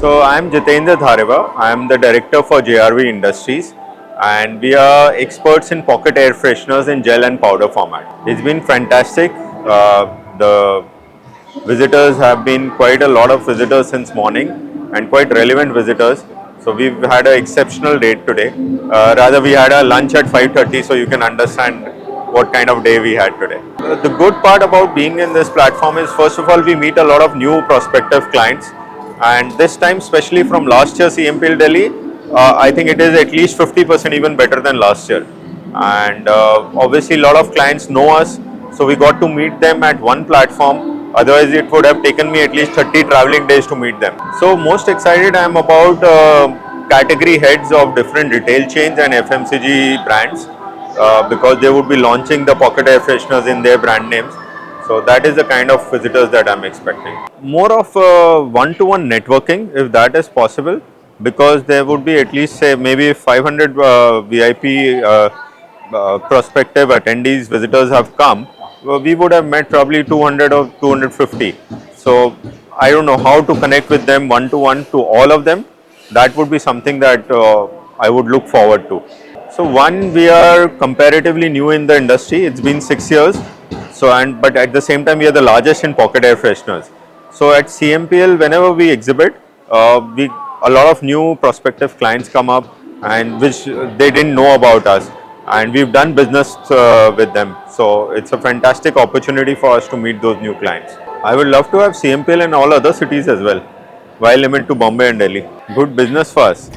So I'm Jeetendra Dharewa. I'm the director for JRV Industries, and we are experts in pocket air fresheners in gel and powder format. It's been fantastic. The visitors have been quite a lot of visitors since morning and quite relevant visitors. So we've had an exceptional day today. Rather, we had a lunch at 5:30, so you can understand what kind of day we had today. The good part about being in this platform is, first of all, we meet a lot of new prospective clients, and this time, especially from last year CMPL Delhi, I think it is at least 50% even better than last year. And obviously, a lot of clients know us, so we got to meet them at one platform. Otherwise, it would have taken me at least 30 traveling days to meet them. So most excited I am about category heads of different retail chains and FMCG brands, because they would be launching the pocket air fresheners in their brand names. So that is the kind of visitors that I'm expecting. More of one-to-one networking, if that is possible, because there would be at least, say, maybe 500 VIP prospective attendees, visitors have come. We would have met probably 200 or 250. So I don't know how to connect with them one-to-one to all of them. That would be something that I would look forward to. So one, we are comparatively new in the industry. It's been 6 years. So but at the same time, we are the largest in pocket air fresheners. So at CMPL, whenever we exhibit, we a lot of new prospective clients come up, and which they didn't know about us, and we've done business with them. So it's a fantastic opportunity for us to meet those new clients. I would love to have CMPL in all other cities as well, while limit to Bombay and Delhi. Good business for us.